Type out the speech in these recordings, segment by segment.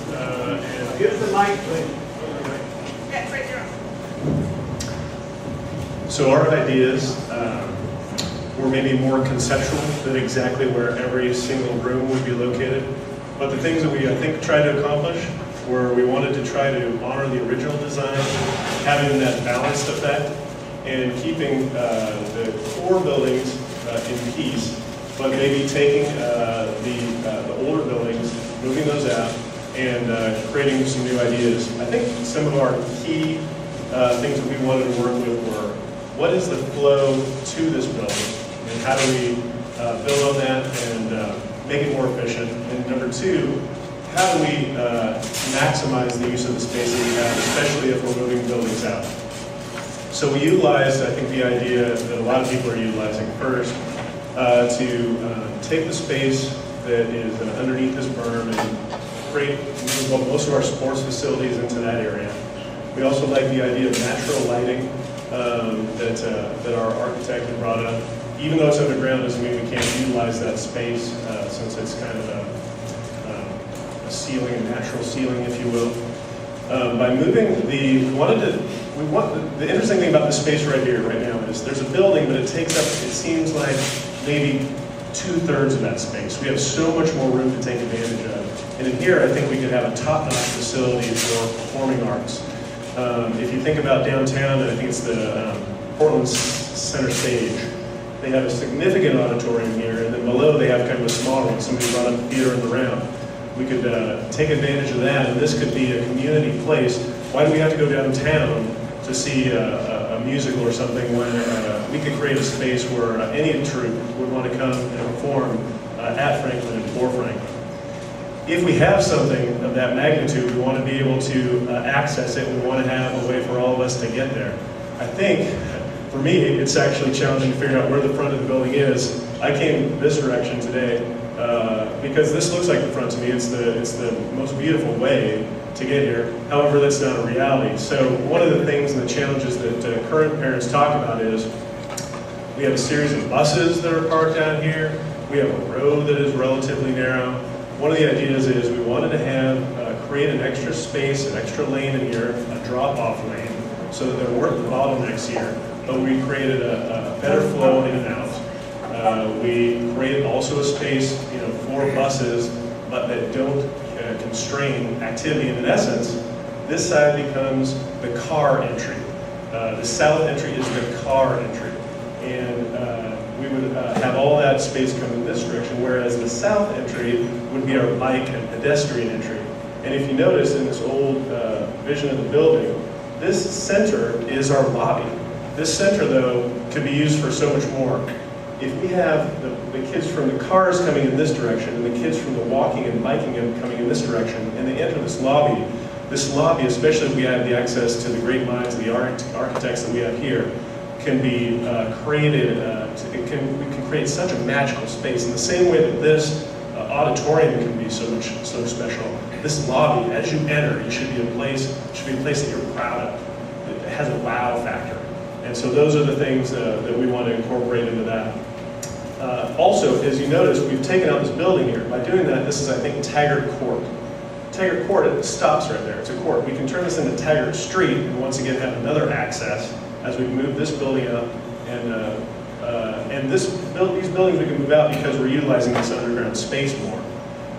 And give the mic, please. Yeah, right there. So our ideas were maybe more conceptual than exactly where every single room would be located. But the things that we, I think, tried to accomplish were we wanted to try to honor the original design, having that balanced effect, and keeping the core buildings in peace, but maybe taking the older buildings, moving those out, and creating some new ideas. I think some of our key things that we wanted to work with were, what is the flow to this building, and how do we build on that and make it more efficient? And number two, how do we maximize the use of the space that we have, especially if we're moving buildings out? So we utilized, I think, the idea that a lot of people are utilizing first, to take the space that is underneath this berm and create most of our sports facilities into that area. We also like the idea of natural lighting that our architect had brought up. Even though it's underground doesn't mean we can't utilize that space since it's kind of a ceiling, a natural ceiling, if you will. By moving the interesting thing about this space right here, right now, is there's a building, but it takes up, it seems like maybe 2/3 of that space. We have so much more room to take advantage of. And in here, I think we could have a top-notch facility for performing arts. If you think about downtown, I think it's the Portland Center Stage. They have a significant auditorium here, and then below they have kind of a smaller one. Somebody brought up theater in the round. We could take advantage of that, and this could be a community place. Why do we have to go downtown to see a musical or something when we could create a space where any troupe would want to come and perform at Franklin and for Franklin? If we have something of that magnitude, we want to be able to access it. We want to have a way for all of us to get there. I think, for me, it's actually challenging to figure out where the front of the building is. I came this direction today because this looks like the front to me. It's the most beautiful way to get here. However, that's not a reality. So one of the things and the challenges that current parents talk about is we have a series of buses that are parked out here. We have a road that is relatively narrow. One of the ideas is we wanted to have create an extra space, an extra lane in here, a drop-off lane, so that there weren't bottlenecks here, but we created a better flow in and out. We created also a space, for buses, but that don't constrain activity. And in essence, this side becomes the car entry. The south entry is the car entry, and we would have all that space come in this direction, whereas the south entry would be our bike and pedestrian entry. And if you notice in this old vision of the building, this center is our lobby. This center, though, could be used for so much more. If we have the kids from the cars coming in this direction and the kids from the walking and biking coming in this direction, and they enter this lobby, especially if we have the access to the great minds of the architects that we have here, can be created, we can create such a magical space in the same way that this auditorium can be so special. This lobby, as you enter, it should be a place that you're proud of. It has a wow factor. And so those are the things that we want to incorporate into that. Also, as you notice, we've taken out this building here. By doing that, this is, I think, Taggart Court. Taggart Court, it stops right there. It's a court. We can turn this into Taggart Street and once again have another access as we move this building up. And these buildings we can move out because we're utilizing this underground space more.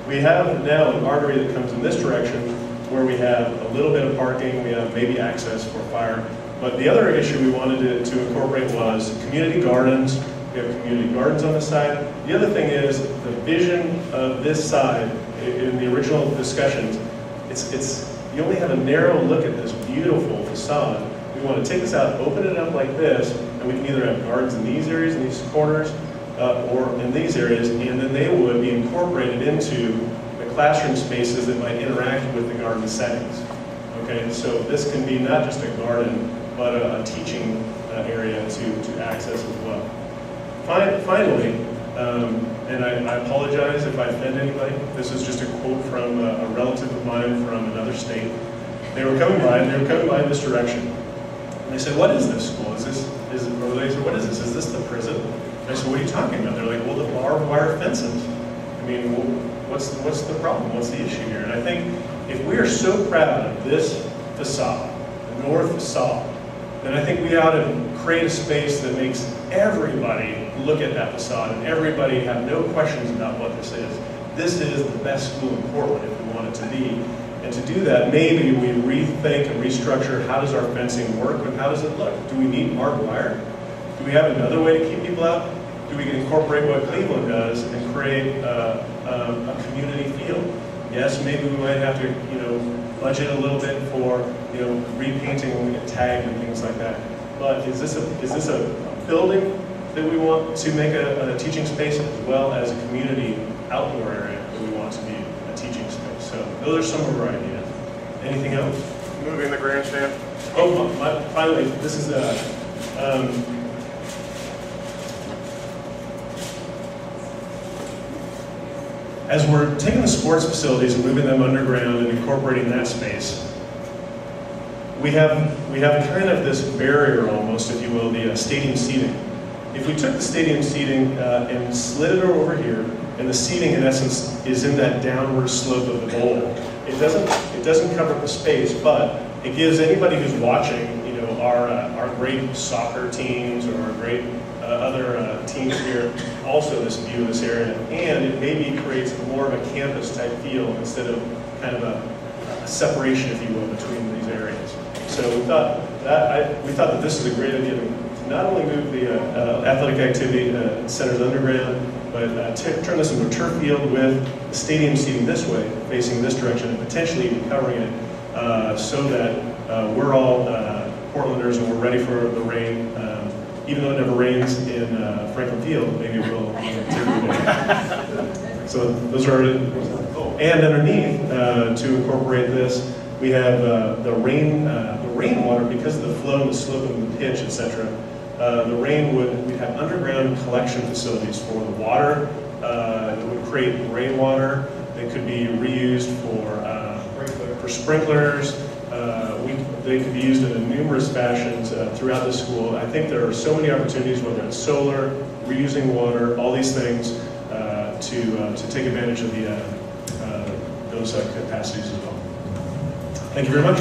We have now an artery that comes in this direction where we have a little bit of parking, we have maybe access for fire. But the other issue we wanted to incorporate was community gardens. We have community gardens on this side. The other thing is the vision of this side in the original discussions, you only have a narrow look at this beautiful facade. We want to take this out, open it up like this, and we can either have gardens in these areas, in these corners, or in these areas, and then they would be incorporated into the classroom spaces that might interact with the garden settings. Okay, so this can be not just a garden, but a teaching area to access as well. Finally, and I apologize if I offend anybody, this is just a quote from a relative of mine from another state. They were coming by in this direction. And they said, "What is this school? Or they said, "What is this? Is this the prison?" And I said, "What are you talking about?" They're like, "Well, the barbed wire fences." I mean, what's the problem? What's the issue here? And I think if so proud of this facade, the north facade, then I think we ought to create a space that makes everybody look at that facade and everybody have no questions about what this is. This is the best school in Portland if we want it to be. And to do that, maybe we rethink and restructure how does our fencing work and how does it look? Do we need barbed wire? Do we have another way to keep people out? Do we incorporate what Cleveland does and create a community feel? Yes, maybe we might have to, budget a little bit for, repainting and tag and things like that. But is this a building that we want to make a teaching space as well as a community outdoor area that we want to be a teaching space? So those are some of our ideas. Anything else? Moving the grandstand. Oh, finally, this is as we're taking the sports facilities and moving them underground and incorporating that space, we have kind of this barrier almost, if you will, the stadium seating. If we took the stadium seating and slid it over here, and the seating in essence is in that downward slope of the bowl, it doesn't cover the space, but it gives anybody who's watching, our great soccer teams or our great other teams here also this view of this area, and it maybe creates more of a campus type feel instead of kind of a separation, if you will, between these areas. So we thought that this is a great idea to not only move the athletic activity centers underground, but turn this into a turf field with the stadium seating this way, facing this direction, and potentially even covering it so that we're all Portlanders and we're ready for the rain. Even though it never rains in Franklin Field, maybe it will. So those are, and underneath to incorporate this, we have the rainwater because of the flow and the slope of the pitch, etc. We'd have underground collection facilities for the water that would create rainwater that could be reused for sprinklers. They could be used in numerous fashions throughout the school. I think there are so many opportunities, whether it's solar, reusing water, all these things, to take advantage of those capacities as well. Thank you very much.